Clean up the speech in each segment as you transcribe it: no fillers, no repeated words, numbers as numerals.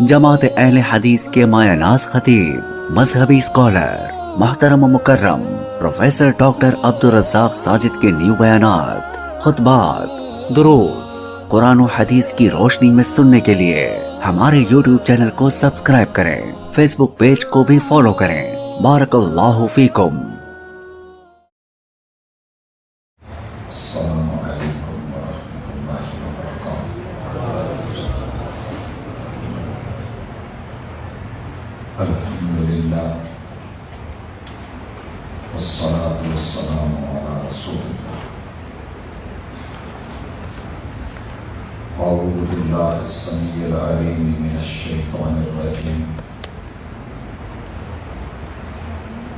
جماعت اہل حدیث کے مایہ ناز خطیب، مذہبی اسکالر، محترم و مکرم پروفیسر ڈاکٹر عبدالرزاق ساجد کے نیو بیانات، خطبات، دروس قرآن و حدیث کی روشنی میں سننے کے لیے ہمارے یوٹیوب چینل کو سبسکرائب کریں، فیس بک پیج کو بھی فالو کریں۔ بارک اللہ فیکم۔ السلام علیکم ورحمۃ اللہ وبرکاتہ۔ الحمدللہ والصلاة والسلام علی رسول اللہ۔ اعوذ باللہ السمیع العلیم من الشیطان الرجیم۔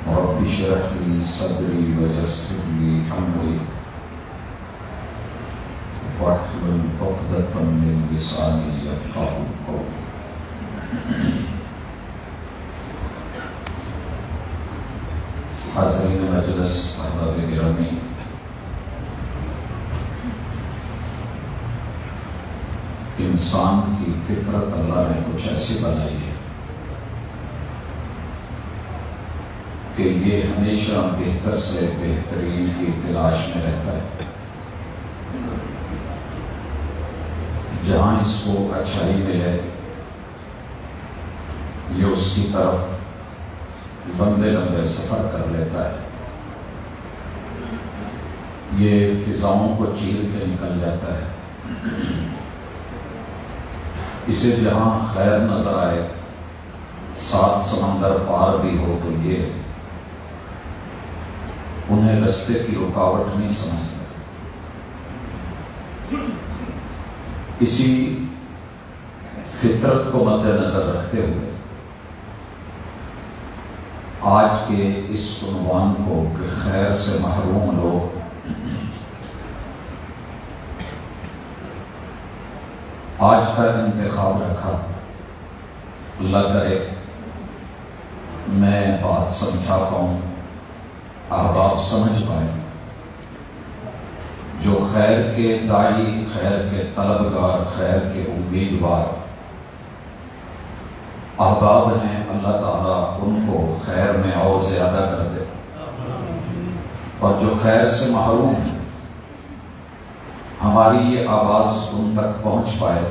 رب اشرح لی صدری ویسر لی امری واحلل عقدۃ من لسانی یفقہوا قولی۔ حاضرین مجلس، احباب گرامی، انسان کی فطرت اللہ نے کچھ ایسی بنائی ہے کہ یہ ہمیشہ بہتر سے بہترین کی تلاش میں رہتا ہے۔ جہاں اس کو اچھائی ملے یہ اس کی طرف لمبے لمبے سفر کر لیتا ہے، یہ فضاؤں کو چیر کے نکل جاتا ہے۔ اسے جہاں خیر نظر آئے، سات سمندر پار بھی ہو، تو یہ انہیں رستے کی رکاوٹ نہیں سمجھتا۔ اسی فطرت کو مد نظر رکھتے ہوئے آج کے اس عنوان کو کہ خیر سے محروم لوگ، آج کا انتخاب رکھا۔ اللہ کرے میں بات سمجھا پاؤں، احباب سمجھ پائیں۔ جو خیر کے داعی، خیر کے طلبگار، خیر کے امیدوار احباب ہیں، اللہ تعالیٰ ان کو خیر میں اور زیادہ کر دے، اور جو خیر سے محروم ہیں ہماری یہ آواز ان تک پہنچ پائے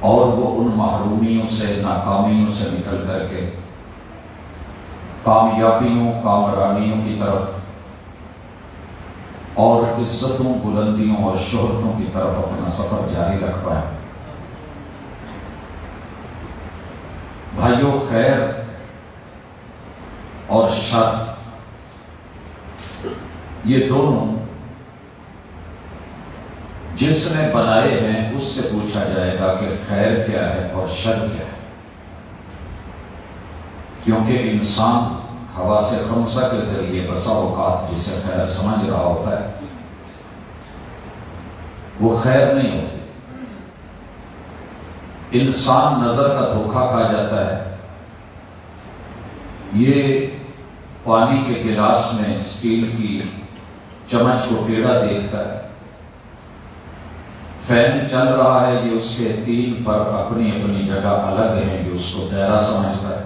اور وہ ان محرومیوں سے، ناکامیوں سے نکل کر کے کامیابیوں، کامرانیوں کی طرف اور عزتوں، بلندیوں اور شہرتوں کی طرف اپنا سفر جاری رکھ پائے۔ بھائیو، خیر اور شر یہ دونوں جس نے بنائے ہیں اس سے پوچھا جائے گا کہ خیر کیا ہے اور شر کیا ہے، کیونکہ انسان حواس خمسہ کے ذریعے بسا اوقات جسے خیر سمجھ رہا ہوتا ہے وہ خیر نہیں ہوتی۔ انسان نظر کا دھوکہ کھا جاتا ہے، یہ پانی کے گلاس میں اسٹیل کی چمچ کو ٹیڑھا دیکھتا ہے، فین چل رہا ہے، یہ اس کے تین پر اپنی اپنی جگہ الگ ہیں، یہ اس کو دائرہ سمجھتا ہے۔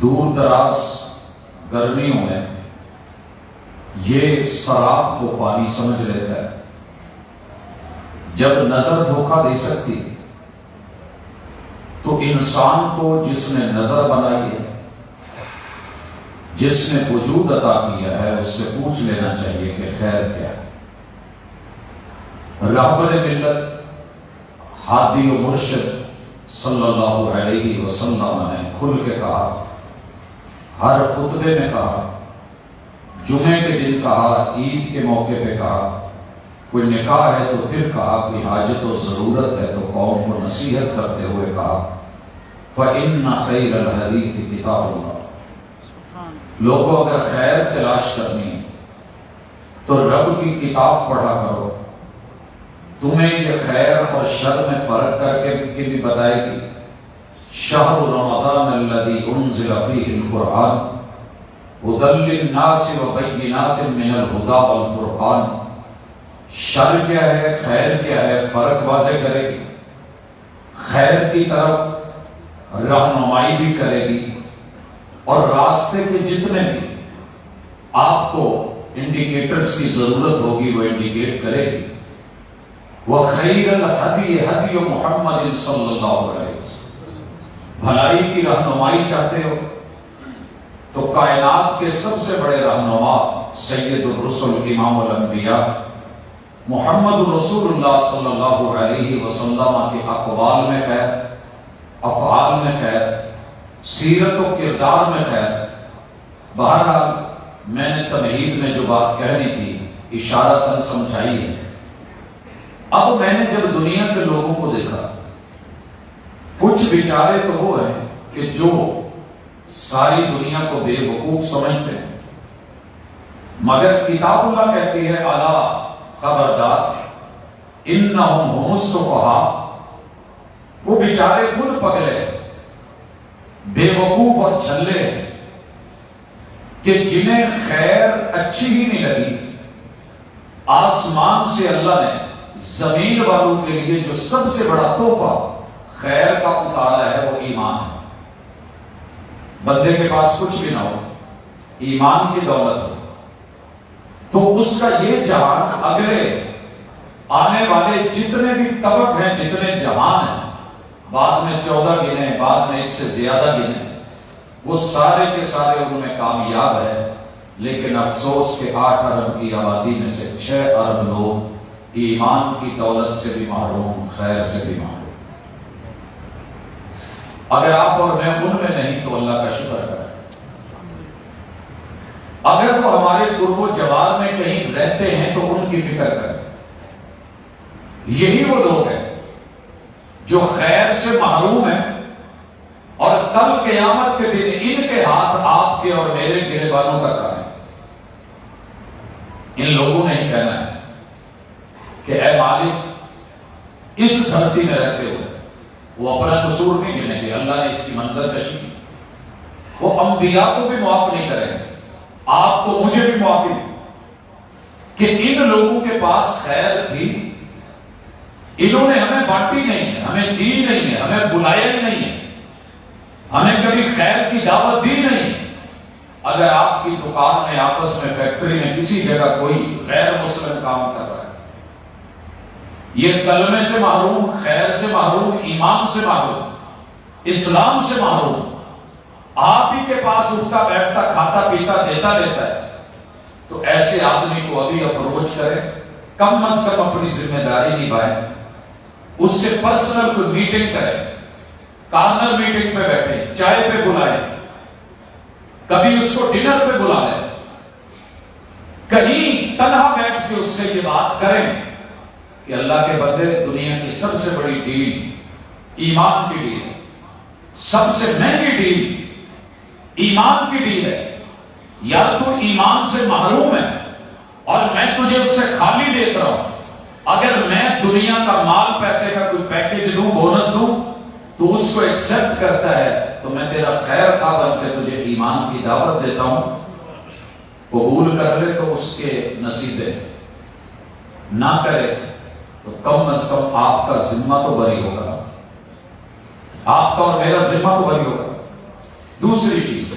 دور دراز گرمیوں میں یہ سراب کو پانی سمجھ لیتا ہے۔ جب نظر دھوکہ دے سکتی تو انسان کو جس نے نظر بنائی ہے، جس نے وجود عطا کیا ہے، اس سے پوچھ لینا چاہیے کہ خیر کیا ہے۔ رہبر ملت، ہادی و مرشد صلی اللہ علیہ وسلم نے کھل کے کہا، ہر خطبے میں کہا، جمعے کے دن کہا، عید کے موقع پہ کہا، کوئی نکاح ہے تو پھر کہا، کوئی حاجت و ضرورت ہے تو قوم کو نصیحت کرتے ہوئے کہا، فَإِنَّ خَيْرَ الْحَدِيثِ كِتَابُ اللَّهِ۔ لوگوں اگر خیر تلاش کرنی تو رب کی کتاب پڑھا کرو، تمہیں یہ خیر اور شر میں فرق کر کے بھی بتائے گی۔ شہر رمضان الذی انزل فیہ القرآن هدی للناس وبینات من الہدی والفرقان۔ شر کیا ہے، خیر کیا ہے، فرق واضح کرے گی۔ خیر کی طرف رہنمائی بھی کرے گی، اور راستے کے جتنے بھی آپ کو انڈیکیٹرز کی ضرورت ہوگی وہ انڈیکیٹ کرے گی۔ وَخَيْرَ الْهَدِيِ هَدِيُ مُحَمَّدٍ صلی اللہ علیہ وسلم، بھلائی کی رہنمائی چاہتے ہو تو کائنات کے سب سے بڑے رہنما سید الرسل امام الانبیاء محمد رسول اللہ صلی اللہ علیہ وسلم کے اقوال میں خیر، افعال میں خیر، سیرت و کردار میں خیر۔ بہرحال میں نے تمہید میں جو بات کہنی تھی اشارتاً سمجھائی ہے۔ اب میں نے جب دنیا کے لوگوں کو دیکھا، کچھ بیچارے تو وہ ہیں کہ جو ساری دنیا کو بے وقوف سمجھتے ہیں، مگر کتاب اللہ کہتی ہے الا خبردار انہم هم السفہاء، وہ بیچارے خود پگلے بے وقوف اور چھلے ہیں کہ جنہیں خیر اچھی ہی نہیں لگی۔ آسمان سے اللہ نے زمین والوں کے لیے جو سب سے بڑا تحفہ خیر کا اتارا ہے وہ ایمان ہے۔ بندے کے پاس کچھ بھی نہ ہو، ایمان کی دولت ہو تو اس کا یہ جہان اگلے آنے والے جتنے بھی طبق ہیں، جتنے جہان ہیں، بعض میں 14 گنے، بعض میں اس سے زیادہ گنے، وہ سارے کے سارے ان میں کامیاب ہے۔ لیکن افسوس کہ 8 ارب کی آبادی میں سے 6 ارب لوگ ایمان کی دولت سے بھی محروم، خیر سے بھی محروم۔ اگر آپ اور میں ان میں نہیں تو اللہ کا شکر کریں۔ اگر وہ ہمارے قرب و جوار میں کہیں رہتے ہیں تو ان کی فکر کریں۔ یہی وہ لوگ ہیں جو خیر سے محروم ہیں، اور کل قیامت کے دن ان کے ہاتھ آپ کے اور میرے گریبانوں تک آئیں۔ ان لوگوں نے ہی کہنا ہے کہ اے مالک، اس دھرتی میں رہتے ہوئے وہ اپنا قصور نہیں گنیں گے، اللہ نے اس کی منظر کشی کی، وہ انبیاء کو بھی معاف نہیں کریں گے، آپ کو مجھے بھی معافی نہیں کہ ان لوگوں کے پاس خیر تھی، انہوں نے ہمیں بانٹی نہیں ہے، ہمیں دی نہیں ہے، ہمیں بلایا ہی نہیں ہے، ہمیں کبھی خیر کی دعوت دی نہیں۔ اگر آپ کی دکان میں، آفس میں، فیکٹری میں، کسی جگہ کوئی غیر مسلم کام کر رہا ہے، یہ کلمے سے محروم، خیر سے محروم، ایمان سے محروم، اسلام سے محروم، آپ ہی کے پاس اٹھتا بیٹھتا کھاتا پیتا دیتا لیتا ہے، تو ایسے آدمی کو ابھی اپروچ کریں، کم از کم اپنی ذمہ داری نبھائیں، اس سے پرسنل کوئی میٹنگ کریں، کارنر میٹنگ پہ بیٹھیں، چائے پہ بلائیں، کبھی اس کو ڈنر پہ بلا لیں، کہیں تنہا بیٹھ کے اس سے یہ بات کریں کہ اللہ کے بندے، دنیا کی سب سے بڑی ڈیل ایمان کی ڈیل ہے، سب سے مہنگی ڈیل ایمان کی ڈیل ہے۔ یا تو ایمان سے محروم ہے اور میں تجھے اس سے خالی دیتا ہوں، اگر میں دنیا کا مال پیسے کا کوئی پیکیج دوں، بونس دوں، تو اس کو ایکسپٹ کرتا ہے تو میں تیرا خیر خواہ بن کے تجھے ایمان کی دعوت دیتا ہوں، قبول کر لے تو اس کے نصیبے، نہ کرے تو کم از کم آپ کا ذمہ تو بری ہوگا، آپ کا اور میرا ذمہ تو بری ہوگا۔ دوسری چیز،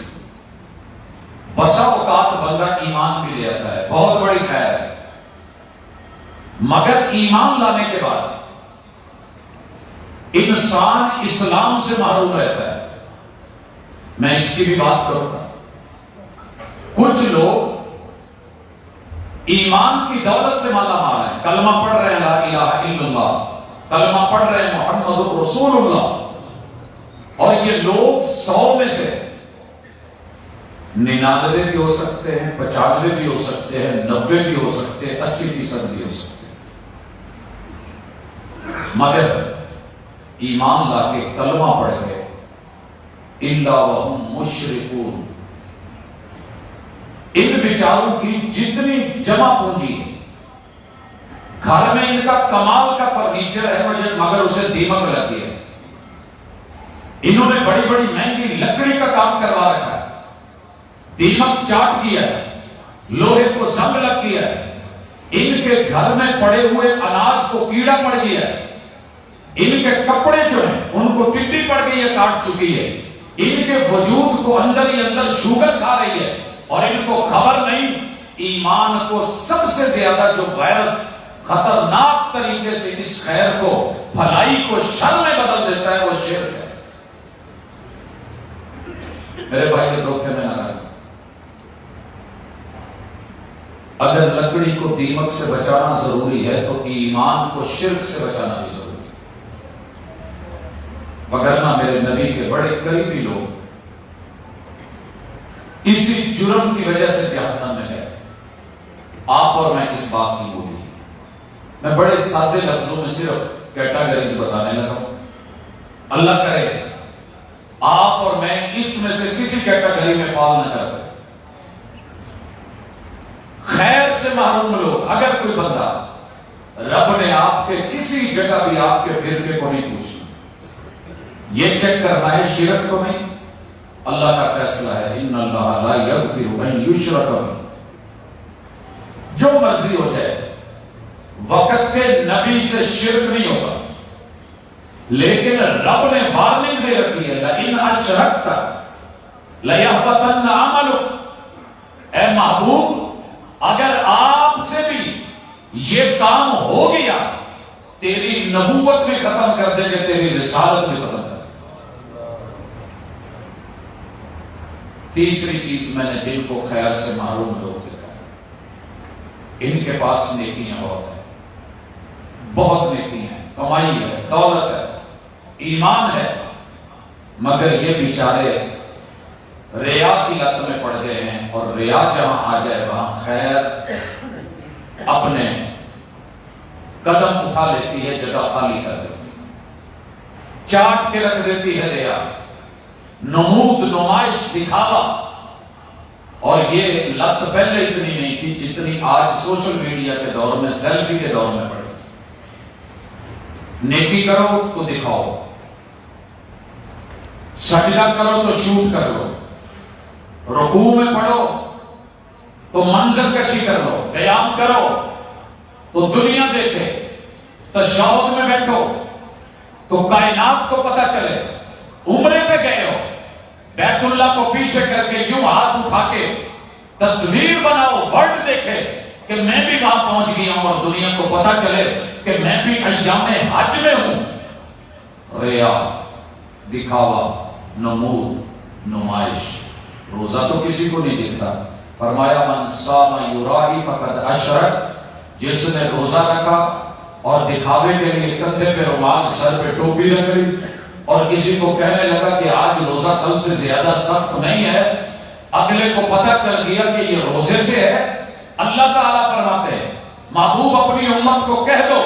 بسا اوقات بندہ ایمان بھی لے آتا ہے، بہت بڑی خیر ہے، مگر ایمان لانے کے بعد انسان اسلام سے محروم رہتا ہے۔ میں اس کی بھی بات کروں گا۔ کچھ لوگ ایمان کی دولت سے مالا مال ہیں، کلمہ پڑھ رہے ہیں لا الہ الا اللہ، کلمہ پڑھ رہے ہیں محمد رسول اللہ، اور یہ لوگ 100 میں سے 99 بھی ہو سکتے ہیں، 95 بھی ہو سکتے ہیں، 90 بھی ہو سکتے ہیں، 80% بھی ہو سکتے ہیں، مگر ایمان لا کے کلمہ پڑھیں گے الا وہم مشرکون، ان بیچاروں کی جتنی جمع پونجی ہے، گھر میں ان کا کمال کا فرنیچر ہے مگر اسے دیمک لگی ہے، انہوں نے بڑی بڑی مہنگی لکڑی کا کام کروا رکھا ہے، دیمک چاٹ کیا ہے، لوہے کو زنگ لگ گیا ہے، ان کے گھر میں پڑے ہوئے اناج کو کیڑا پڑ گیا ہے، ان کے کپڑے جو ہیں ان کو ٹڈی پڑ کے یہ کاٹ چکی ہے، ان کے وجود کو اندر ہی اندر شوگر کھا رہی ہے، اور ان کو خبر نہیں ایمان کو سب سے زیادہ جو وائرس خطرناک طریقے سے اس خیر کو، بھلائی کو شر میں بدل دیتا ہے، وہ شرک ہے۔ میرے بھائی کے دھوکے میں نہ رہے۔ اگر لکڑی کو دیمک سے بچانا ضروری ہے تو ایمان کو شرک سے بچانا بھی ضروری ہے، وگرنہ میرے نبی کے بڑے قریبی لوگ اسی جرم کی وجہ سے جہنم میں گئے۔ آپ اور میں اس بات کی بولی، میں بڑے سادے لفظوں میں صرف کیٹاگریز بتانے لگا ہوں۔ اللہ کرے آپ اور میں اس میں سے کسی کیٹاگری میں فال نہ کرتے۔ خیر سے محروم لوگ، اگر کوئی بندہ، رب نے آپ کے کسی جگہ بھی آپ کے فرقے کو نہیں پوچھنا، یہ چیک کرنا ہے شرک کو نہیں، اللہ کا فیصلہ ہے ان اللہ لا یغفر ان یشرک بہ، جو مرضی ہو جائے، وقت کے نبی سے شرک نہیں ہوگا، لیکن رب نے وارننگ دے رکھی ہے لئن اشرکت لیحبطن عملک، اے محبوب اگر آپ سے بھی یہ کام ہو گیا تیری نبوت بھی ختم کر دیں گے، تیری رسالت بھی ختم کر دیں گے۔ تیسری چیز میں نے جن کو خیر سے محروم لوگ دیکھا ہے، ان کے پاس نیکیاں بہت ہیں، بہت نیکیاں ہیں، کمائی ہے، دولت ہے، ایمان ہے، مگر یہ بیچارے ریا کی لت میں پڑ گئے ہیں، اور ریا جہاں آ جائے وہاں خیر اپنے قدم اٹھا لیتی ہے، جگہ خالی کر دیتی ہے، چاٹ کے رکھ دیتی ہے ریا، نمود، نمائش، دکھاوا۔ اور یہ لت پہلے اتنی نہیں تھی جتنی آج سوشل میڈیا کے دور میں، سیلفی کے دور میں پڑی۔ نیکی کرو تو دکھاؤ، سجدہ کرو تو شوٹ کر لو، رکوع میں پڑھو تو منظر کشی کر لو، قیام کرو تو دنیا دیکھے، تشہد میں بیٹھو تو کائنات کو پتہ چلے، عمرے پہ گئے ہو بیت اللہ کو پیچھے کر کے یوں ہاتھ اٹھا کے تصویر بناؤ، ورلڈ دیکھے کہ میں بھی وہاں پہنچ گیا ہوں، اور دنیا کو پتہ چلے کہ میں بھی ایام حج میں ہوں۔ ریا، دکھاوا، نمود، نمائش۔ روزہ تو کسی کو نہیں دیکھتا، فرمایا من صام یرائی فقد اشرک، جس نے روزہ رکھا اور دکھاوے کے لیے کندھے پہ رومال، سر پہ ٹوپی رکھ لی، اور کسی کو کہنے لگا کہ آج روزہ کل سے زیادہ سخت نہیں ہے، اگلے کو پتہ چل گیا کہ یہ روزے سے ہے، اللہ تعالیٰ فرماتے ہیں محبوب اپنی امت کو کہہ دو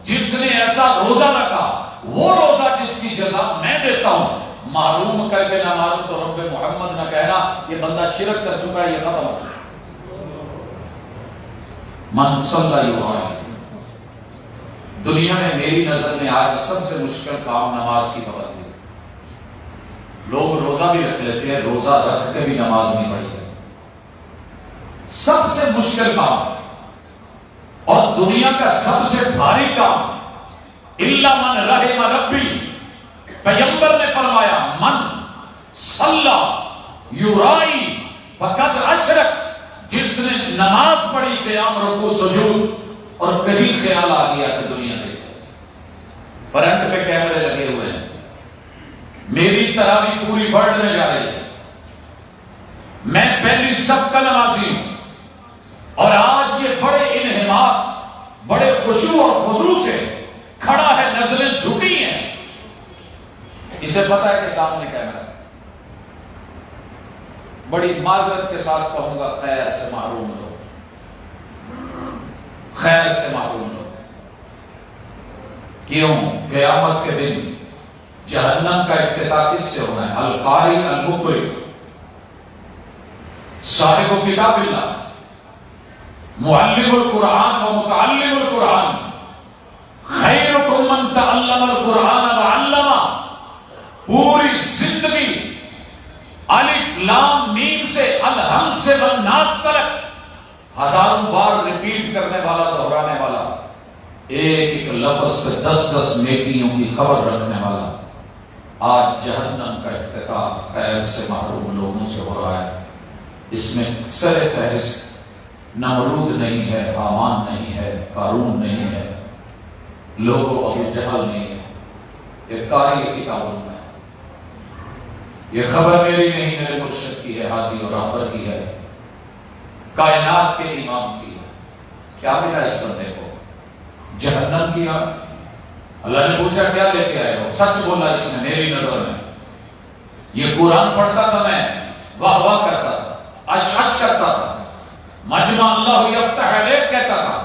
جس نے ایسا روزہ رکھا وہ روزہ جس کی جزا میں دیتا ہوں، معلوم کر کے نہ معلوم تو رب محمد نہ کہنا یہ بندہ شرک کر چکا ہے، یہ ختم ہو چکا۔ من صلی یرائی، دنیا میں میری نظر میں آج سب سے مشکل کام نماز کی پابندی ہے۔ لوگ روزہ بھی رکھ لیتے ہیں، روزہ رکھ کے بھی نماز نہیں پڑھی ہے، سب سے مشکل کام اور دنیا کا سب سے بھاری کام۔ الا من رحم ربی، پیغمبر نے فرمایا من صلی یرائی فقد اشرک، جس نے نماز پڑھی، قیام، رکوع، سجود، اور کبھی خیال آ گیا کہ دنیا دیکھو، فرنٹ پہ کیمرے لگے ہوئے ہیں، میری تراویح پوری ورلڈ میں جا رہی ہے، میں پہلی صف کا نمازی ہوں، اور آج یہ بڑے انہماک، بڑے خشوع اور خضوع سے کھڑا ہے، نظریں جھکی ہیں، اسے پتا ہے کہ سامنے کیمرہ ہے۔ بڑی معذرت کے ساتھ کہوں گا، خیر سے محروم لو، خیر سے محروم لو۔ کیوں؟ قیامت کے دن جہنم کا افتتاح کس سے ہونا ہے؟ القاری المقری، صاحب کتاب اللہ، معلم القرآن و متعلم القرآن، خیرکم من تعلم القرآن وعلمہ، پوری زندگی الف لام میم سے، الحمد سے والناس تک ہزاروں بار ریپیٹ کرنے والا، دہرانے والا، ایک ایک لفظ پہ 10 نیکیوں کی خبر رکھنے والا آج جہنم کا افتتاح خیر سے محروم لوگوں سے ہو رہا ہے۔ اس میں سر فہرست نمرود نہیں ہے، حامان نہیں ہے، قارون نہیں ہے، لوگوں ابو جہل نہیں ہے، یہ قاری کتاب اللہ ہے۔ یہ خبر میری نہیں، میرے مرشد کی ہے، ہادی اور راہبر کی ہے، کائنات کے امام کی ہے۔ کیا ملا اس بندے کو؟ جہنم کیا۔ اللہ نے پوچھا کیا لے کے آئے ہو؟ سچ بولا اس نے میری نظر میں۔ یہ قرآن پڑھتا تھا، میں واہ واہ کرتا تھا، اشعش کرتا تھا، مجمع اللہ یفتح علیک کہتا تھا،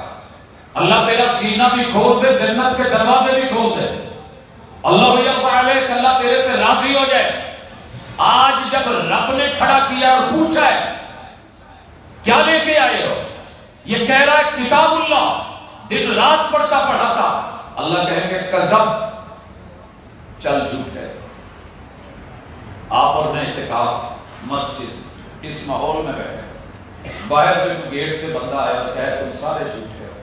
اللہ تیرا سینہ بھی کھول دے، جنت کے دروازے بھی کھول دے، اللہ یفتح علیک، اللہ تیرے پہ راضی ہو جائے۔ آج جب رب نے کھڑا کیا اور پوچھا ہے کیا لے کے آئے ہو، یہ کہہ رہا ہے کتاب اللہ، دن رات پڑھتا پڑھاتا، اللہ کہیں گے کذب، چل جھوٹ ہے۔ آپ اور میں اعتکاف مسجد اس ماحول میں بیٹھے، باہر سے گیٹ سے بندہ آیا اور کہے تم سارے جھوٹے ہو،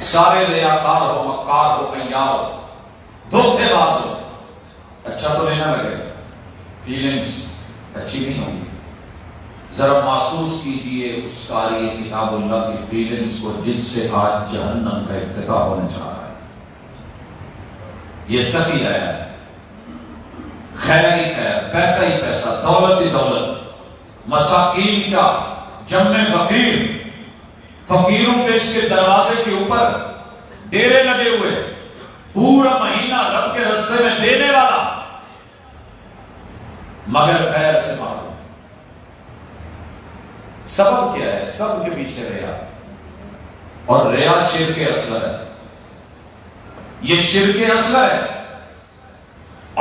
سارے ریاکار ہو، مکار ہو، عیار ہو، دھوکے باز ہو۔ اچھا تو لینا لگے، فیلنگز اچھی نہیں ہوگی۔ ذرا محسوس کیجئے اس قاری کتاب اللہ کی فیلنگز کو جس سے آج جہنم کا افتتاح ہونے جا رہا ہے۔ یہ سخی ہے، خیر ہی خیر، پیسہ ہی پیسہ، دولت ہی دولت، مساکین کا جمع غفیر، فقیروں کے اس کے دروازے کے اوپر ڈیرے لگے ہوئے، پورا مہینہ رب کے رستے میں دینے والا، مگر خیر سے محروم۔ سبب کیا ہے؟ سب کے پیچھے ریا، اور ریا شرک اصغر ہے۔ یہ شرک اصغر ہے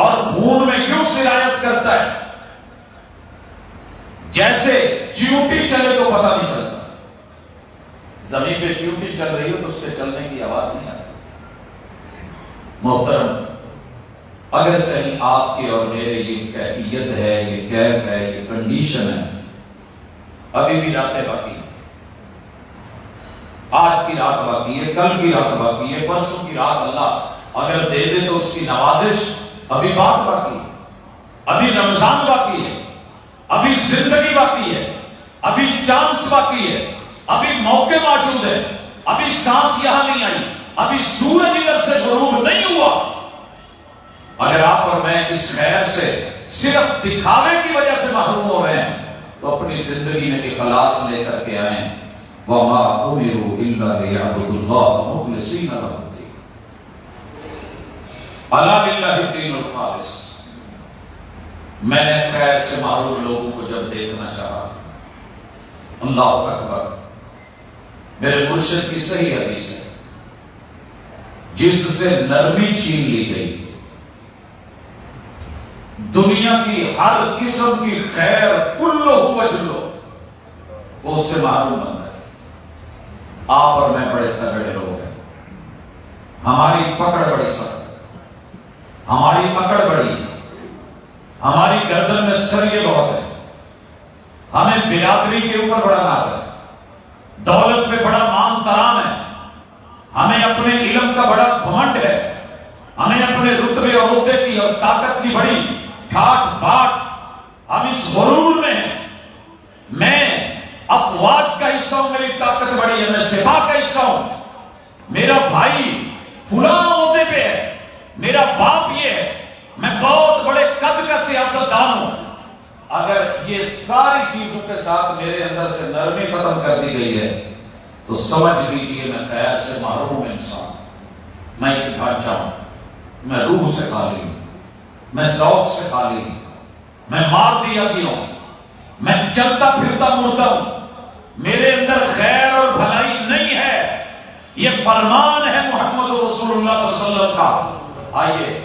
اور خون میں کیوں سرایت کرتا ہے؟ جیسے چیونٹی چلے تو پتہ نہیں چلتا، زمین پہ چیونٹی چل رہی ہو تو اس کے چلنے کی آواز نہیں آتی۔ محترم، اگر کہیں آپ کے اور میرے یہ کیفیت ہے، یہ کیف ہے، یہ کنڈیشن ہے، ابھی بھی راتیں باقی ہیں، آج کی رات باقی ہے، کل کی رات باقی ہے، پرسوں کی رات اللہ اگر دے دے تو اس کی نوازش ابھی بات باقی ہے، ابھی رمضان باقی ہے، ابھی زندگی باقی ہے، ابھی چانس باقی ہے، ابھی موقع موجود ہے، ابھی سانس یہاں نہیں آئی، ابھی سورج ادھر سے غروب نہیں ہوا۔ اگر آپ اور میں اس خیر سے صرف دکھاوے کی وجہ سے محروم ہو رہے ہیں تو اپنی زندگی میں اخلاص لے کر کے آئیں۔ وَمَا أُمِرُوا إِلَّا لِيَعْبُدُوا اللَّهَ مُخْلِصِينَ لَهُ الدِّينَ أَلَا لِلَّهِ الدِّينُ الْخَالِصُ۔ میں نے خیر سے محروم لوگوں کو جب دیکھنا چاہا، اللہ اکبر، میرے مرشد کی صحیح حدیث ہے، جس سے نرمی چھین لی گئی، دنیا کی ہر قسم کی خیر کلو وجلو وہ اس سے معلوم بنتا ہے۔ آپ اور میں بڑے تگڑے لوگ ہیں، ہماری پکڑ بڑی سخت ہے، ہماری پکڑ بڑی ہے، ہماری گردن میں سریے بہت ہے، ہمیں برادری کے اوپر بڑا ناز ہے، دولت پہ بڑا مان ترام ہے، ہمیں اپنے علم کا بڑا گھمنڈ ہے، ہمیں اپنے رتبے اور عہدے کی اور طاقت کی بڑی ٹھاٹ باٹ، ہم اس غرور میں ہیں، میں افواج کا حصہ ہوں، میری طاقت بڑی ہے، میں سپاہ کا حصہ ہوں، میرا بھائی فلاں عہدے پہ ہے، میرا باپ یہ ہے، میں بہت بڑے قد کا سیاستدان ہوں۔ اگر یہ ساری چیزوں کے ساتھ میرے اندر سے نرمی ختم کر دی گئی ہے تو سمجھ لیجئے میں خیر سے محروم انسان، میں ایک ڈھانچہ ہوں، میں روح سے خالی ہوں، میں ذوق سے خالی ہوں، میں مار دیا گیا ہوں، میں چلتا پھرتا مردہ ہوں، میرے اندر خیر اور بھلائی نہیں ہے۔ یہ فرمان ہے محمد رسول اللہ صلی اللہ علیہ وسلم کا۔ آئیے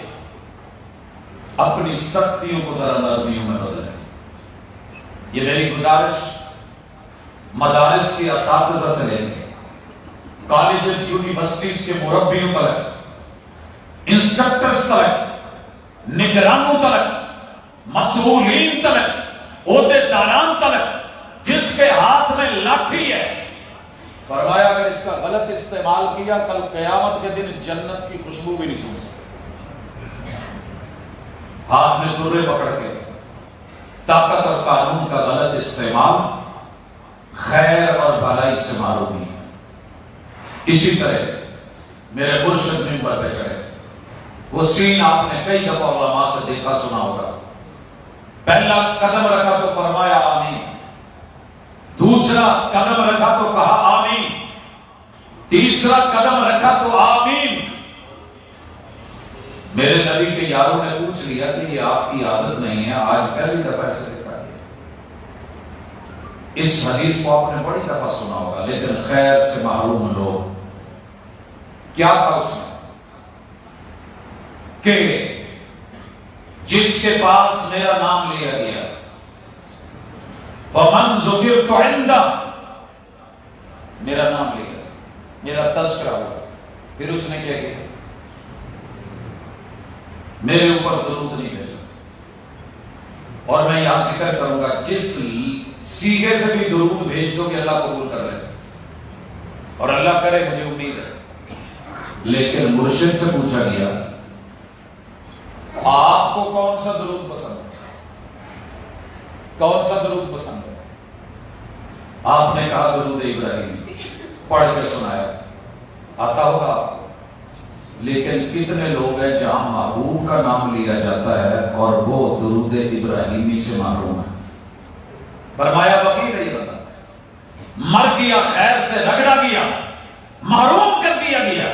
اپنی سختیوں کو ذرا نرمیوں میں بدلیں۔ یہ میری گزارش مدارس کے اساتذہ سے لے کے کالجز یونیورسٹیز کے مربیوں تک، انسٹرکٹرز تک، نگرانوں تک، مسئولین تک، عہدے داران تک، جس کے ہاتھ میں لاٹھی ہے، فرمایا اگر اس کا غلط استعمال کیا، کل قیامت کے دن جنت کی خوشبو بھی نہیں سن سکتے۔ ہاتھ میں درے پکڑ کے طاقت اور قانون کا غلط استعمال خیر اور بھلائی سے محرومی ہے۔ اسی طرح میرے مرشد منبر پہ چڑھے، وہ سین آپ نے کئی دفعہ علماء سے دیکھا سنا ہوگا۔ پہلا قدم رکھا تو فرمایا آمین، دوسرا قدم رکھا تو کہا آمین، تیسرا قدم رکھا تو آمین۔ میرے نبی کے یاروں نے پوچھ لیا کہ یہ آپ کی عادت نہیں ہے، آج پہلی دفعہ ایسے دیکھا گیا۔ اس حدیث کو آپ نے بڑی دفعہ سنا ہوگا، لیکن خیر سے محروم لوگ، کیا تھا اس میں کہ جس کے پاس میرا نام لیا گیا، فَمَنْ ذُكِرْتُ عِنْدَهُ، میرا نام لیا، میرا تذکرہ ہوا، پھر اس نے کیا کیا؟ میرے اوپر درود نہیں بھیجا۔ اور میں یہاں ذکر کروں گا، جس سیغے سے بھی درود بھیج دو کہ اللہ قبول کر لے، اور اللہ کرے، مجھے امید ہے۔ لیکن مرشد سے پوچھا گیا آپ کو کون سا درود پسند ہے، کون سا درود پسند ہے؟ آپ نے کہا درود ابراہیمی، پڑھ کے سنایا، آتا ہوگا آپ کو۔ لیکن کتنے لوگ ہیں جہاں محبوب کا نام لیا جاتا ہے اور وہ درود ابراہیمی سے محروم ہے؟ فرمایا وکیل ہے یہ بندہ، مر گیا، خیر سے رگڑا گیا، محروم کر دیا گیا۔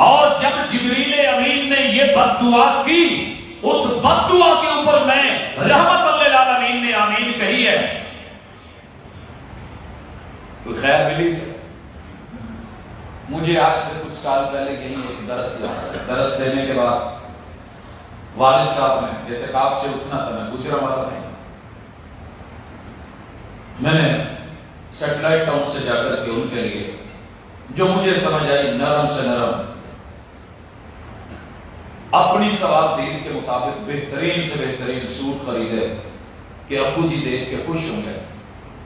اور جب جبریل امین نے یہ بد دعا کی، اس بد دعا کے اوپر میں رحمت للعالمین نے آمین کہی ہے۔ کوئی خیر ملی سے؟ مجھے آج سے کچھ سال پہلے یہی ایک درس یاد ہے۔ درس دینے کے بعد والد صاحب نے اعتکاف سے اٹھنا تھا، میں گجرا والا نہیں، میں نے سیٹلائٹ ٹاؤن سے جا کر کے ان کے لیے جو مجھے سمجھ آئی نرم سے نرم، اپنی ثواب دین کے مطابق بہترین سے بہترین سوٹ خریدے کہ ابو جی دیکھ کے خوش ہوں گے،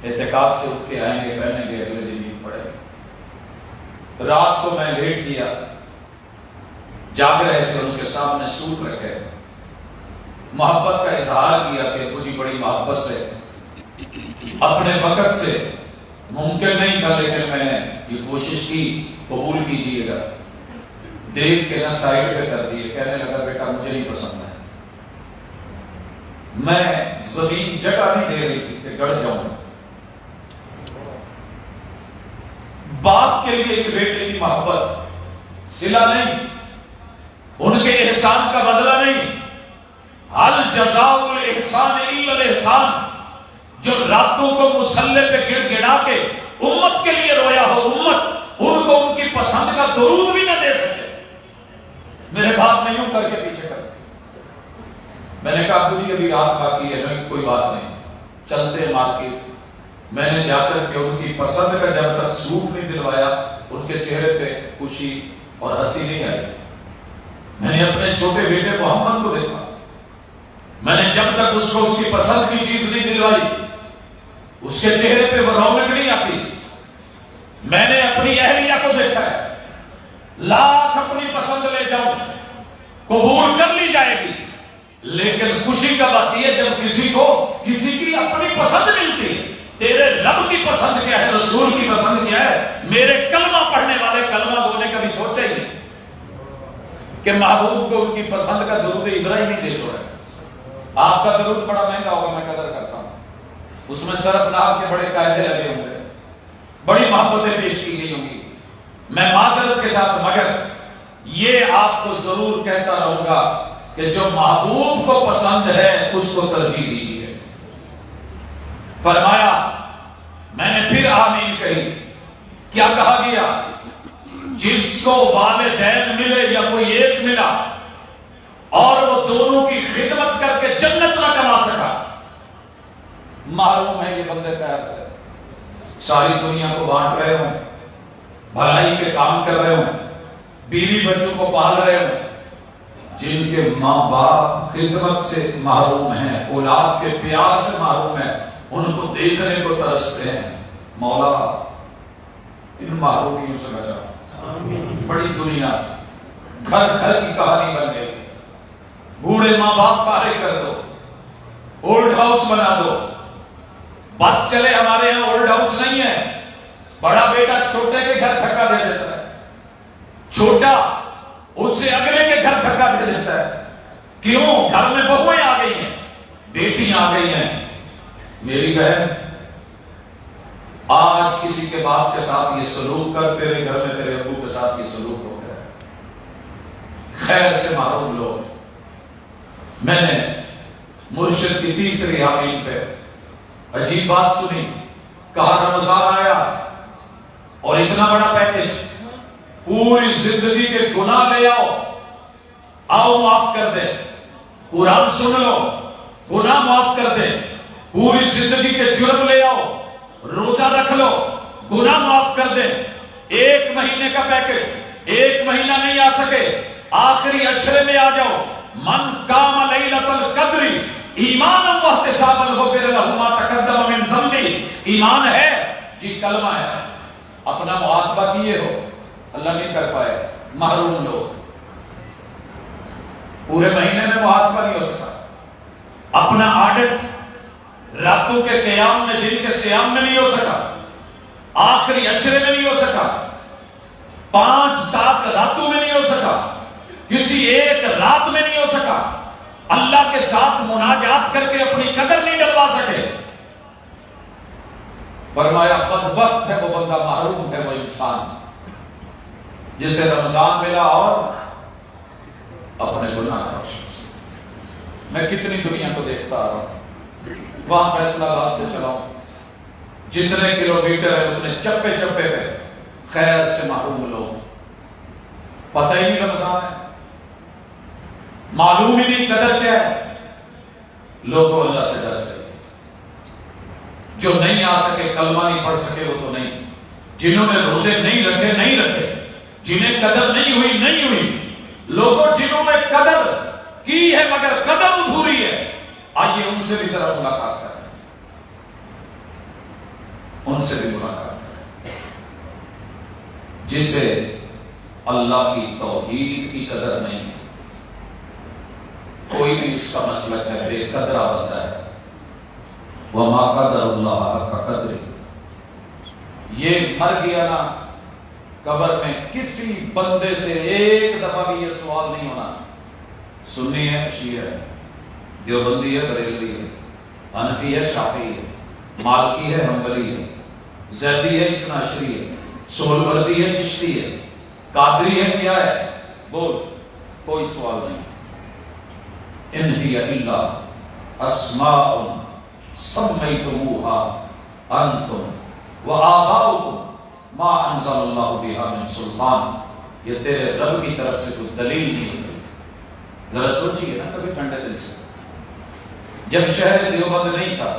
اعتکاف سے اٹھ کے آئیں گے، پہنیں گے، اگلے دن عید پڑھیں گے۔ رات کو میں ویٹ کیا، جاگ رہے تھے، ان کے سامنے سوٹ رکھے، محبت کا اظہار کیا کہ ابو جی بڑی محبت سے اپنے وقت سے، ممکن نہیں تھا لیکن میں نے یہ کوشش کی، قبول کیجیے گا۔ دیکھ کے نہ سائڈ پہ کر دیے، کہنے لگا بیٹا مجھے نہیں پسند ہے۔ میں زمین جگہ نہیں دے رہی تھی کہ گڑ جاؤں۔ باپ کے لیے ایک بیٹے کی محبت صلہ نہیں، ان کے احسان کا بدلہ نہیں۔ ہل جزاء الاحسان الا الاحسان، جو راتوں کو مصلی پہ گڑ گڑا کے امت کے لیے رویا ہو، امت ان کو ان کی پسند کا درود بھی نہ دے سکے۔ میرے باپ نے یوں کر کے پیچھے کر دیا۔ میں نے کہا ابو جی ابھی رات باقی ہے، نہیں کوئی بات نہیں، چلتے مارکیٹ۔ میں نے جا کر کے ان کی پسند کا جب تک سوٹ نہیں دلوایا، ان کے چہرے پہ خوشی اور ہنسی نہیں آئی۔ میں نے اپنے چھوٹے بیٹے محمد کو دیکھا، میں نے جب تک اس کو اس کی پسند کی چیز نہیں دلوائی، اس کے چہرے پہ وہ رونق نہیں آتی۔ میں نے اپنی اہلیہ کو دیکھا ہے، لاکھ اپنی پسند لے جاؤں قبول کر لی جائے گی، لیکن خوشی کب آتی ہے جب کسی کو کسی کی اپنی پسند ملتی ہے۔ تیرے رب کی پسند کیا ہے، رسول کی پسند کیا ہے؟ میرے کلمہ پڑھنے والے کلمہ بولنے کا بھی سوچا ہی نہیں کہ محبوب کو ان کی پسند کا درود ابراہیمی دے چھوڑا۔ آپ کا درود بڑا مہنگا ہوگا، میں قدر کرتا ہوں، اس میں صرف نام کے بڑے قاعدے لگے ہوں گے، بڑی محبتیں پیش کی گئی ہوں گی۔ میں معذرت کے ساتھ مگر یہ آپ کو ضرور کہتا رہوں گا کہ جو محبوب کو پسند ہے اس کو ترجیح دیجیے۔ فرمایا، میں نے پھر آمین کہی، کیا کہا گیا؟ جس کو والدین ملے یا کوئی ایک ملا اور وہ دونوں کی خدمت کر کے جنت نہ کما سکا، معلوم ہے یہ بندے خیر سے ساری دنیا کو بانٹ رہے ہوں، بھلائی کے کام کر رہے ہوں، بیوی بچوں کو پال رہے ہوں، جن کے ماں باپ خدمت سے محروم ہیں، اولاد کے پیار سے محروم ہیں، ان کو دیکھنے کو ترستے ہیں۔ مولا ان محرومیوں سے بچا. بڑی دنیا گھر گھر کی کہانی بن گئی. بوڑھے ماں باپ فارغ کر دو, اولڈ ہاؤس بنا دو. بس چلے, ہمارے یہاں اولڈ ہاؤس نہیں ہے. بڑا بیٹا چھوٹے کے گھر دھکا دے دیتا ہے, چھوٹا اس سے اگلے کے گھر دھکا دے دیتا ہے. کیوں؟ گھر میں بہویں آ گئی ہیں, بیٹیاں آ گئی ہیں. میری بہن, آج کسی کے باپ کے ساتھ یہ سلوک کر, تیرے گھر میں تیرے ابو کے ساتھ یہ سلوک ہو گیا ہے. خیر سے محروم لوگ. میں نے مرشد کی تیسری آمین پہ عجیب بات سنی. کہا رمضان آیا اور اتنا بڑا پیکج, پوری زندگی کے گناہ لے آؤ, آؤ معاف کر دے. قرآن سن لو, گناہ معاف کر دے. پوری زندگی کے جرم لے آؤ, روزہ رکھ لو, گناہ معاف کر دے. 1 مہینے کا پیکج, 1 مہینہ نہیں آ سکے, آخری عشرے میں آ جاؤ. من قام لیلۃ القدر ایمانا واحتسابا غفر له ما تقدم من ذنبه. ایمان ہے جی, کلمہ ہے. اپنا محاسبہ کیے ہو, اللہ نہیں کر پائے. محروم لوگ, پورے مہینے میں محاسبہ نہیں ہو سکا. اپنا آڈٹ راتوں کے قیام میں, دن کے سیام میں نہیں ہو سکا, آخری عشرے میں نہیں ہو سکا, 5 راتوں میں نہیں ہو سکا, کسی ایک رات میں نہیں ہو سکا. اللہ کے ساتھ مناجات کر کے اپنی قدر نہیں ڈلوا سکے. فرمایا بدبخت ہے وہ بندہ, محروم ہے وہ انسان جسے رمضان ملا اور اپنے گناہ کا شخص. میں کتنی دنیا کو دیکھتا آ رہا ہوں. وہاں فیصلہ آباد سے چلاؤں, جتنے کلومیٹر ہے اتنے چپے چپے پہ خیر سے محروم لوگ. پتہ ہی نہیں رمضان ہے, معلوم ہی نہیں قدر کیا ہے. لوگوں اللہ سے ڈر چاہیے. جو نہیں آ سکے, کلمہ نہیں پڑھ سکے, وہ تو نہیں. جنہوں نے روزے نہیں رکھے نہیں رکھے, جنہیں قدر نہیں ہوئی نہیں ہوئی. لوگوں جنہوں نے قدر کی ہے مگر قدر ادھوری ہے, آئیے ان سے بھی ذرا ملاقات کریں, ان سے بھی ملاقات کریں. جسے اللہ کی توحید کی قدر نہیں ہے, کوئی بھی اس کا مسلک ہے, بے قدرہ بنتا ہے. وَمَا قَدَرُ اللَّهَ حَقَّ قَدْرِهِ. یہ مر گیا نا, قبر میں کسی بندے سے ایک دفعہ بھی یہ سوال نہیں ہونا, سنی ہے, شیعہ ہے, دیوبندی ہے, بریلوی ہے, حنفی ہے, شافعی ہے, مالکی ہے, حنبلی ہے, زیدی ہے, اثنا عشری ہے, سہروردی ہے, چشتی ہے, قادری ہے, کیا ہے, بول. کوئی سوال نہیں. ان ہی الا اسماء سمیتموها انتم وآباؤکم ما انزل اللہ بها من سلطان. یہ تیرے رب کی طرف سے کوئی دلیل نہیں ہوتی. ذرا سوچیے نا کبھی ٹھنڈے دل سے. جب شہر دیوبند نہیں تھا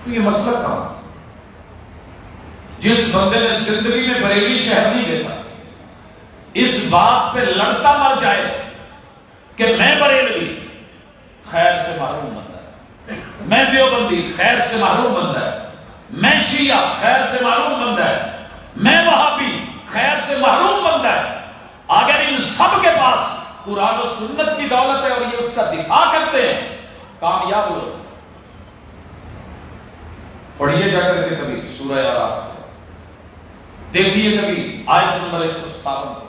تو یہ مسئلہ کہاں؟ جس بندے نے زندگی میں بریلی شہر نہیں دیکھا, اس بات پہ لڑتا مر جائے کہ میں بریلوی, خیر سے محروم بندہ ہے. میں دیوبندی, خیر سے محروم بندہ ہے. میں شیعہ, خیر سے محروم بندہ ہے. میں وہابی, خیر سے محروم بندہ ہے. اگر ان سب کے پاس قرآن و سنت کی دولت ہے اور یہ اس کا دفاع کرتے ہیں, کامیاب لوگ. پڑھیے جا کر کے کبھی سورہ اعراف, دیکھیے کبھی آیت نمبر 157 کو,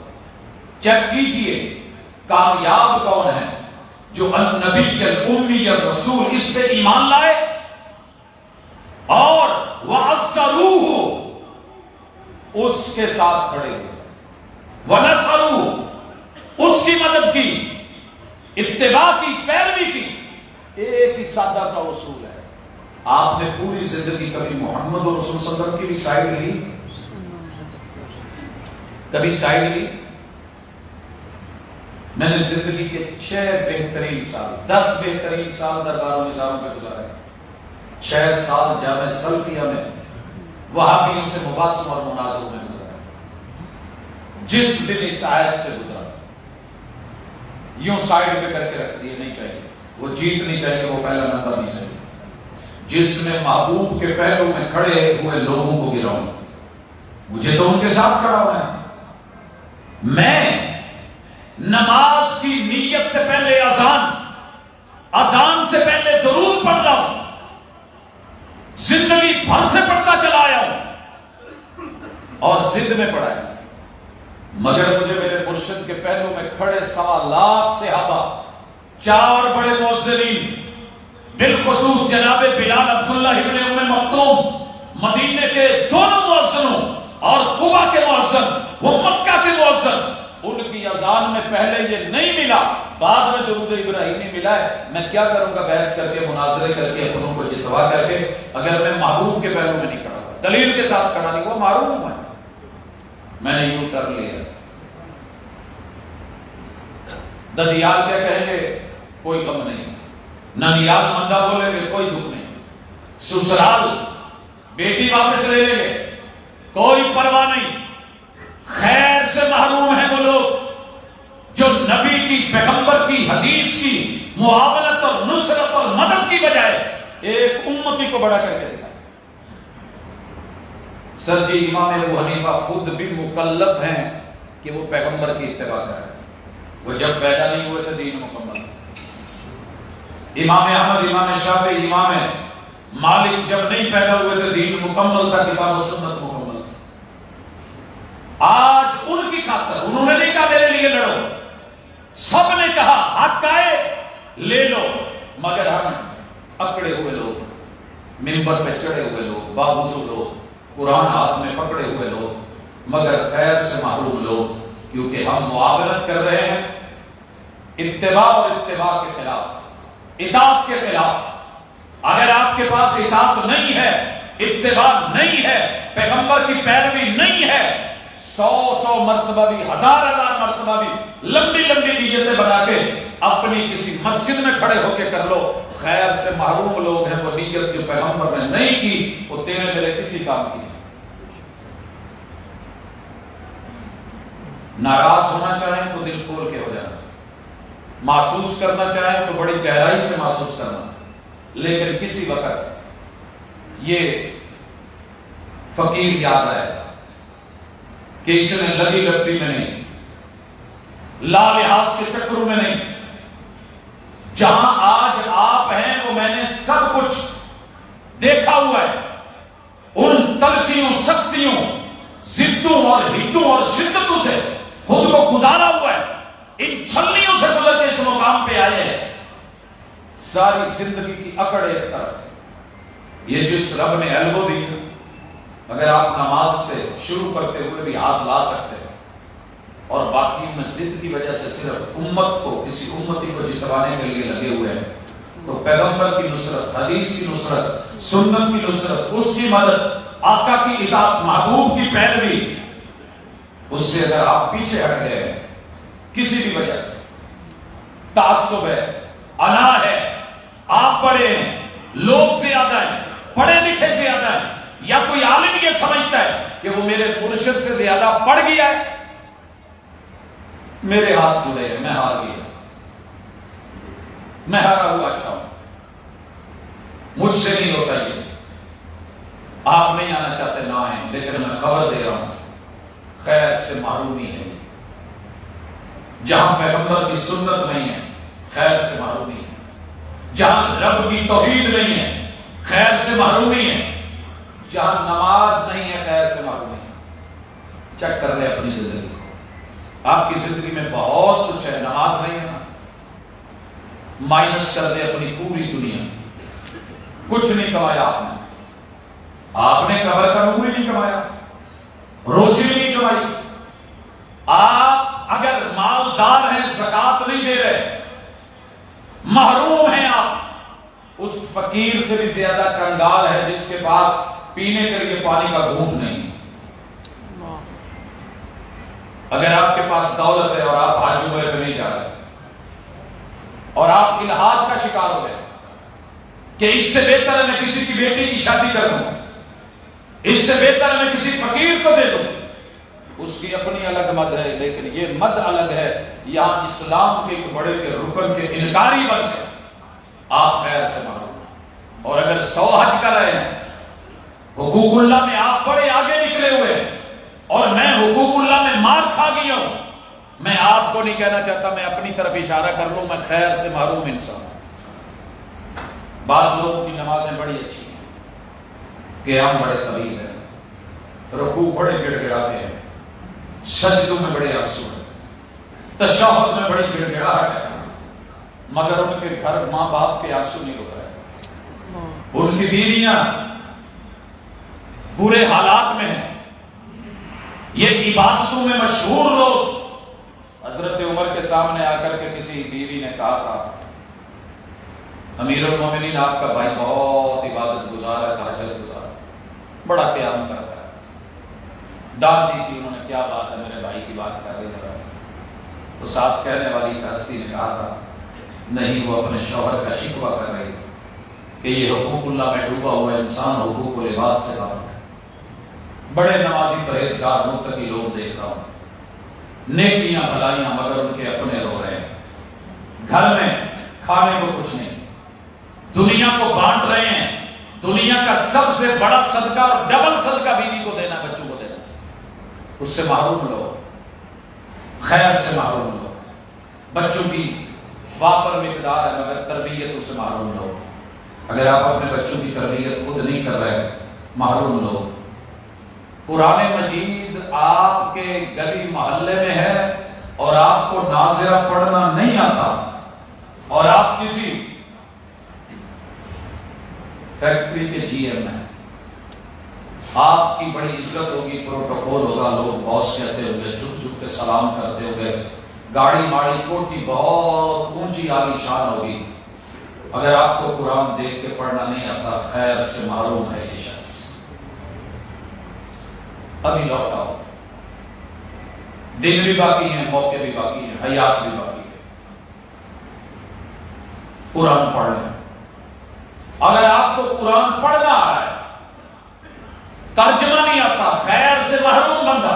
چیک کیجئے کامیاب کون ہے. جو النبی الامی الرسول, اس پہ ایمان لائے اور وَعَزَّرُوهُ, اس کے ساتھ کھڑے ہوئے, وَنَصَرُوهُ, اس کی مدد کی, اتباع کی, پیروی کی. ایک ہی سادہ سا اصول ہے. آپ نے پوری زندگی کبھی محمد رسول صلی اللہ علیہ وسلم کی بھی سائڈ لی, کبھی سائڈ لی؟ میں نے زندگی کے 6 بہترین سال, 10 بہترین سال درباروں نظاموں پہ گزارے. 6 سال جامع سلفیہ میں وہابیوں سے مباحثوں اور مناظروں میں گزارے. جس دن اس آیت سے گزرا, یوں سائڈ پہ کر کے رکھ دیے, نہیں چاہیے, وہ جیت نہیں چاہیے, وہ پہلا نمبر نہیں چاہیے. جس میں محبوب کے پہلو میں کھڑے ہوئے لوگوں کو گراؤں, مجھے تو ان کے ساتھ کھڑا ہونا ہے. میں نماز کی نیت سے پہلے اذان سے پہلے درود پڑھ رہا ہوں, زندگی بھر سے پڑھتا چلا آیا ہوں اور ضد میں پڑھا ہے. مگر مجھے میرے مرشد کے پہلو میں کھڑے 1.25 لاکھ صحابہ, 4 بڑے مؤذنین, بالخصوص جناب بلال عبداللہ ابن ام مکتوم, مدینے کے دونوں مؤذنوں, اور قبا کے مؤذن, وہ مکہ کے مؤذن, ان کی اذان میں پہلے یہ نہیں ملا, بعد میں درود ابراہیمی ملا ہے. میں کیا کروں گا بحث کر کے, مناظرے کر کے, اپنوں کو جتوا کر کے, اگر میں محبوب کے پہلو میں نہیں کھڑا ہوا, دلیل کے ساتھ کھڑا نہیں ہوا, معروف ہوں میں نے یوں کر لیا. ددیال کیا کہیں گے, کوئی غم نہیں. ننیال مندہ بولیں گے, کوئی دکھ نہیں. سسرال بیٹی واپس لے لیں گے, کوئی پرواہ نہیں. خیر سے محروم ہیں وہ لوگ جو نبی کی, پیغمبر کی حدیث کی معاونت اور نصرت اور مدد کی بجائے ایک امتی کو بڑا کر کے دکھائے. سر جی, امام ابو حنیفہ خود بھی مکلف ہیں کہ وہ پیغمبر کی اتباع کریں. وہ جب پیدا نہیں ہوئے تھے دین مکمل. امام احمد, امام شافعی, امام مالک جب نہیں پیدا ہوئے تھے دین مکمل تھا, کتاب و سنت مکمل تھا. آج ان کی خاطر انہوں نے نہیں کہا میرے لیے لڑو, سب نے کہا حق آئے لے لو, مگر ہم اکڑے ہوئے لوگ, منبر پہ چڑھے ہوئے لوگ, باوضو لوگ, قرآن ہاتھ میں پکڑے ہوئے لوگ, مگر خیر سے محروم لوگ, کیونکہ ہم معاونت کر رہے ہیں اتباع اور اتباع کے خلاف, اطاعت کے خلاف. اگر آپ کے پاس اطاعت نہیں ہے, اتباع نہیں ہے, پیغمبر کی پیروی نہیں ہے, 100 مرتبہ بھی, 1000 مرتبہ بھی لمبی لمبی نیتیں بنا کے اپنی کسی مسجد میں کھڑے ہو کے کر لو, خیر سے محروم لوگ ہیں. وہ نیت جو پیغمبر نے نہیں کی وہ تیرے میرے کسی کام کی. ناراض ہونا چاہیں تو دل کھول کے ہو جانا, محسوس کرنا چاہیں تو بڑی گہرائی سے محسوس کرنا, لیکن کسی وقت یہ فقیر یاد آئے کہ اس نے لگی لپٹی میں نہیں, لا لحاظ کے چکروں میں نہیں. جہاں آج آپ ہیں وہ میں نے سب کچھ دیکھا ہوا ہے. ان تلخیوں, سختیوں, ضدوں اور ہدوں اور شدتوں سے خود کو گزارا ہوا ہے. ان چھلنیوں سے گزر کے اس مقام پہ آئے ہیں. ساری زندگی کی اکڑ ایک طرف. یہ جس رب نے علم دی, اگر آپ نماز سے شروع کرتے ہوئے بھی ہاتھ لا سکتے ہیں, اور باقی میں ضد کی وجہ سے صرف امت کو, کسی امتی کو جتوانے کے لیے لگے ہوئے ہیں, تو پیغمبر کی نصرت, حدیث کی نصرت, سنت کی نصرت, اس کی مدد, آقا کی اطاعت, محبوب کی پیروی, اس سے اگر آپ پیچھے ہٹ گئے ہیں کسی بھی وجہ سے, تعصب ہے, انا ہے, آپ بڑے ہیں, لوگ زیادہ ہیں, پڑھے لکھے زیادہ ہیں, یا کوئی عالم یہ سمجھتا ہے کہ وہ میرے مرشد سے زیادہ پڑھ گیا ہے, میرے ہاتھ جڑے ہیں, میں ہار گیا, میں ہارا ہوا اچھا ہوں, مجھ سے نہیں ہوتا یہ. آپ نہیں آنا چاہتے نہ آئیں, لیکن میں خبر دے رہا ہوں خیر سے محرومی ہے. جہاں پیغمبر کی سنت نہیں ہے خیر سے محرومی ہے. جہاں رب کی توحید نہیں ہے خیر سے محرومی ہے. جہاں نماز نہیں ہے خیر سے محرومی ہے. چیک کر رہے اپنی زندگی کو. آپ کی زندگی میں بہت کچھ ہے, نماز نہیں ہے نا, مائنس کر دے اپنی پوری دنیا. کچھ نہیں کمایا آپ نے قبر کا نور ہی نہیں کمایا, روزی نہیں کمائی. آپ اگر مالدار ہیں, زکات نہیں دے رہے, محروم ہیں آپ, اس فقیر سے بھی زیادہ کنگال ہے جس کے پاس پینے کے لیے پانی کا گھونٹ نہیں. اگر آپ کے پاس دولت ہے اور آپ حج عمرے پہ نہیں جا رہے, اور آپ الحاد کا شکار ہو گئے کہ اس سے بہتر ہے میں کسی کی بیٹی کی شادی کر دوں, اس سے بہتر ہے میں کسی فقیر کو دے دوں, اس کی اپنی الگ مد ہے, لیکن یہ مد الگ ہے. یہاں اسلام کے ایک بڑے کے رکن کے انکاری بن گئے, آپ خیر سے محروم. اور اگر 100 حج کر رہے ہیں, حقوق اللہ میں آپ بڑے آگے نکلے ہوئے ہیں, اور میں حقوق اللہ میں مار کھا گیا ہوں. میں آپ کو نہیں کہنا چاہتا، میں اپنی طرف اشارہ کر لوں، میں خیر سے محروم انسان ہوں. بعض لوگوں کی نمازیں بڑی اچھی ہیں، قیام بڑے طویل ہیں، رکوع بڑے گڑ گڑاتے ہیں، سجدوں میں بڑے آنسو ہیں، تشہد میں بڑی گڑ گڑاہٹ ہے، مگر ان کے گھر ماں باپ کے آنسو نہیں رک رہے، ان کی بیویاں برے حالات میں ہیں. یہ عبادتوں میں مشہور لوگ. حضرت عمر کے سامنے آ کر کے کسی بیوی نے کہا تھا، امیر المومنین آپ کا بھائی بہت عبادت گزار ہے، تہجد گزار ہے، بڑا قیام کرتا ہے. ڈانٹ دی تھی انہوں نے، کیا بات ہے میرے بھائی کی بات کر رہے ہیں. تو ساتھ کہنے والی ہستی نے کہا تھا، نہیں، وہ اپنے شوہر کا شکوہ کر رہی کہ یہ حقوق اللہ میں ڈوبا ہوا انسان حقوق العباد سے غافل ہے. بڑے نمازی پرہیزگار متقی لوگ دیکھ رہا ہوں، نیکیاں بھلائیاں، مگر ان کے اپنے رو رہے ہیں. گھر میں کھانے کو کچھ نہیں، دنیا کو بانٹ رہے ہیں. دنیا کا سب سے بڑا صدقہ اور ڈبل صدقہ بیوی کو دینا، بچوں کو دینا. اس سے محروم لو، خیر سے محروم لو. بچوں کی وافر مقدار ہے مگر تربیت اس سے محروم لو. اگر آپ اپنے بچوں کی تربیت خود نہیں کر رہے، محروم لو. قرآن مجید آپ کے گلی محلے میں ہے اور آپ کو ناظرہ پڑھنا نہیں آتا، اور آپ کسی فیکٹری کے جی ایم ہیں، آپ کی بڑی عزت ہوگی، پروٹوکول ہوگا، لوگ باس کہتے ہوں گے، جھک جھک کے سلام کرتے ہوں گے، گاڑی ماڑی کوٹھی بہت اونچی عالی شان ہوگی. اگر آپ کو قرآن دیکھ کے پڑھنا نہیں آتا، خیر سے محروم ہے یہ شخص. ابھی لوٹ آؤ، دن بھی باقی ہیں، موقع بھی باقی ہیں، حیات بھی باقی ہے. قرآن پڑھ لیں. اگر آپ کو قرآن پڑھنا آ رہا ہے، ترجمہ نہیں آتا، خیر سے محروم بندہ،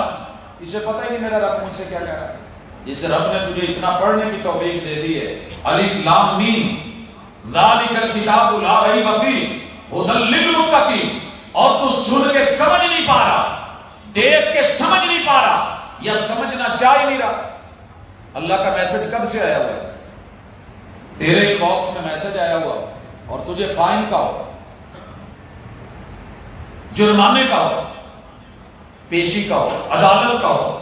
اسے پتہ ہی نہیں میرا رب مجھ سے کیا کہہ رہا ہے. جس رب نے تجھے اتنا پڑھنے کی توفیق دے دی ہے، الف لام میم ذالک الکتاب لا ریب فیہ ھدی للمتقین، اور تو سن کے سمجھ نہیں پا رہا، دیکھ کے سمجھ نہیں پا رہا، یا سمجھنا چاہ ہی نہیں رہا. اللہ کا میسج کب سے آیا ہوا ہے؟ تیرے باکس میں میسج آیا ہوا اور تجھے فائن کا ہو، جرمانے کا ہو، پیشی کا ہو، عدالت کا ہو،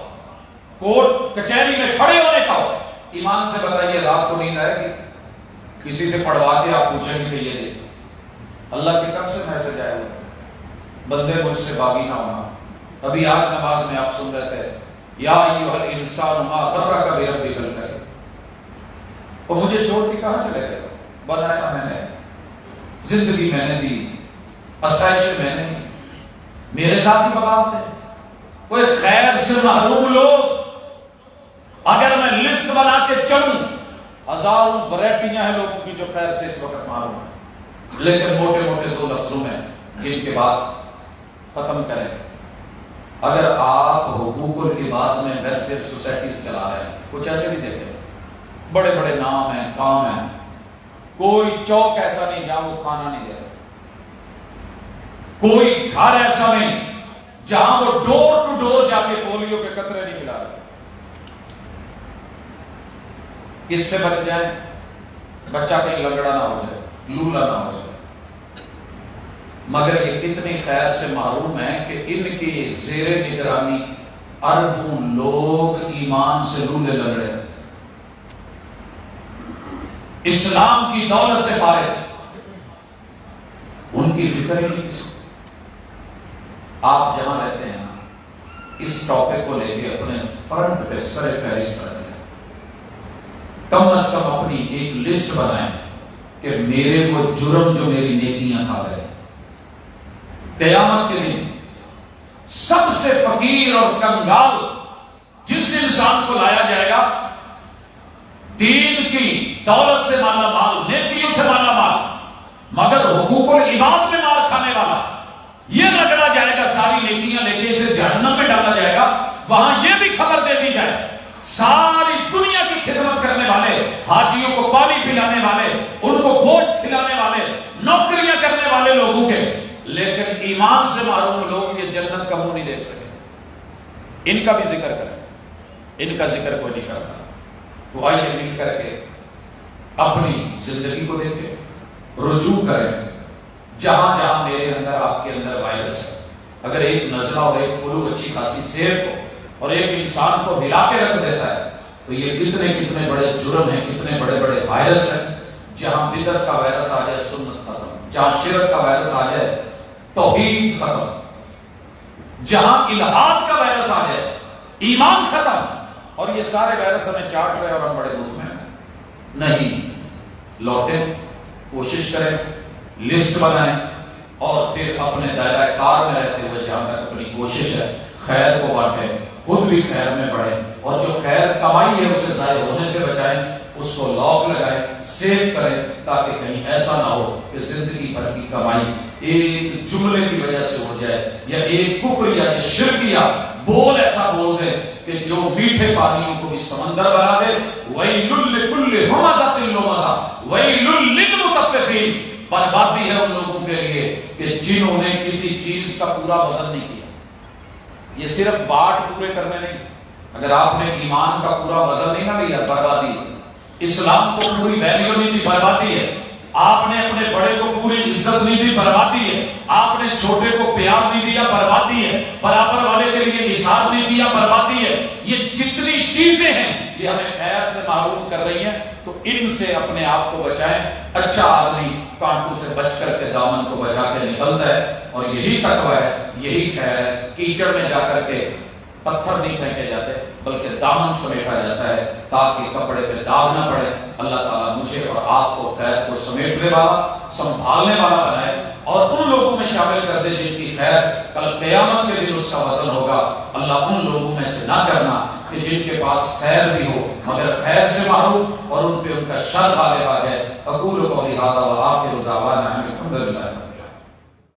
کورٹ کچہری میں کھڑے ہونے کا ہو. ایمان سے بتائیے رات کو نیند آئے گی؟ کسی سے پڑھوا کے آپ پوچھیں گے کہ یہ دیکھ، اللہ کے کب سے میسج آیا ہوا ہے، بندے مجھ سے باغی نہ ہونا. ابھی آج نماز میں آپ سن رہے تھے، یا ایھا الانسان ما غرک بربک الکریم. اور مجھے چھوڑ کے کہاں چلے گئے؟ بنایا میں نے، زندگی میں نے دی، آسائشیں میں نے دی، میرے ساتھ ہی بغاوت ہے. کوئی خیر سے محروم لوگ، اگر میں لسٹ بنا کے چلوں، ہزاروں ورائٹیاں ہیں لوگوں کی جو خیر سے اس وقت محروم ہیں. لیکن موٹے موٹے دو لفظوں میں جن کے بعد ختم کریں، اگر آپ حقوق العباد میں ویلفیئر سوسائٹیز چلا رہے ہیں، کچھ ایسے بھی دیکھیں، بڑے بڑے نام ہیں، کام ہیں، کوئی چوک ایسا نہیں جہاں وہ کھانا نہیں دے رہے، کوئی گھر ایسا نہیں جہاں وہ ڈور ٹو ڈور جا کے پولیو کے قطرے نہیں پلا رہے. کس سے بچ جائیں؟ بچہ کہیں لنگڑا نہ ہو جائے، لولا نہ ہو جائے. مگر یہ کتنی خیر سے محروم ہے کہ ان کی زیر نگرانی اربوں لوگ ایمان سے لولے لگڑے، اسلام کی دولت سے فارغ، ان کی فکر ہی نہیں. آپ جہاں رہتے ہیں اس ٹاپک کو لے کے اپنے فرنٹ پہ سر فہرست رکھیں، کم از کم اپنی ایک لسٹ بنائیں کہ میرے وہ جرم جو میری نیکیاں کھا گئے. قیامت کے دن سب سے فقیر اور کنگال جس انسان کو لایا جائے گا، دین کی دولت سے مالا مال، نیکیوں سے مالا مال، مگر حقوق العباد میں مار کھانے والا، یہ رگڑا جائے گا ساری نیکیاں لے کے اسے جہنم میں ڈالا جائے گا. وہاں یہ بھی خبر دے دی جائے، ساری دنیا کی خدمت کرنے والے، حاجیوں کو پانی پلانے والے، ان کو گوشت کھلانے والے، نوکریاں کرنے والے لوگوں کے، لیکن ایمان سے محروم لوگ یہ جنت کا منہ نہیں دیکھ سکے. ان کا بھی ذکر کریں، ان کا ذکر کوئی نہیں کرتا۔ تو آئیے مل کر کے اپنی زندگی کو دیکھیں، رجوع کریں۔ جہاں جہاں میرے اندر آپ کے اندر وائرس ہے، اگر ایک نزلہ اور ایک فلو اچھی خاصی صحت کو اور ایک انسان کو ہلا کے رکھ دیتا ہے، تو یہ کتنے کتنے بڑے جرم ہیں، کتنے بڑے بڑے وائرس ہیں۔ جہاں بدعت کا وائرس آ جائے سنت ختم، جہاں شرک کا وائرس آ جائے توحید ختم، جہاں الہاد کا وائرس آ جائے ایمان ختم۔ اور یہ سارے وائرس ہمیں چاٹ رہے اور ہم بڑے دکھ میں نہیں۔ لوٹیں، کوشش کریں، لسٹ بنائیں، اور پھر اپنے دائرہ کار میں رہتے ہوئے جہاں تک اپنی کوشش ہے خیر کو بانٹیں، خود بھی خیر میں بڑھیں، اور جو خیر کمائی ہے اسے ضائع ہونے سے بچائیں، اس کو لاک لگائیں، سیو کریں، تاکہ کہیں ایسا نہ ہو کہ زندگی بھر کی کمائی ایک جملے کی وجہ سے ہو جائے، یا ایک کفر یا شرکیہ بول ایسا بول دے کہ جو میٹھے پانیوں کو بھی سمندر بنا دے۔ وَيْلٌ لِكُلِّ ہُمَزَةٍ لُمَزَةٍ وَيْلٌ لِلْمُطَفِّفِينَ، بربادی ہے ان لوگوں کے لیے کہ جنہوں نے کسی چیز کا پورا وزن نہیں کیا۔ یہ صرف باٹ پورے کرنے نہیں، اگر آپ نے ایمان کا پورا وزن نہیں نہ لیا بربادی ہے، اسلام کو پوری ویلیو نہیں دی بربادی ہے، آپ نے اپنے بڑے کو پوری عزت نہیں دی بربادی ہے، آپ نے چھوٹے کو پیار نہیں دیا بربادی ہے، برابر والے کے لیے نثار نہیں دیا بربادی ہے۔ یہ جتنی چیزیں ہیں یہ ہمیں خیر سے محروم کر رہی ہیں، تو ان سے اپنے آپ کو بچائیں۔ اچھا آدمی کانٹوں سے بچ کر کے دامن کو بچا کے نکلتا ہے، اور یہی تقوی ہے، یہی خیر ہے۔ کیچڑ میں جا کر کے پتھر نہیں پھینکے جاتے بلکہ دامن سمیٹا جاتا ہے تاکہ کپڑے پہ داغ نہ پڑے۔ اللہ تعالیٰ مجھے اور آپ کو خیر کو سمیٹنے والا، سنبھالنے والا بنائے، اور ان لوگوں میں شامل کر دے جن کی خیر کل قیامت کے دن اس کا وزن ہوگا۔ اللہ ان لوگوں میں سے نہ کرنا کہ جن کے پاس خیر بھی ہو مگر خیر سے محروم، اور ان پہ ان کا شر غالب آ جائے۔ اقول قولی ھذا وآخر دعوانا ان الحمد للہ۔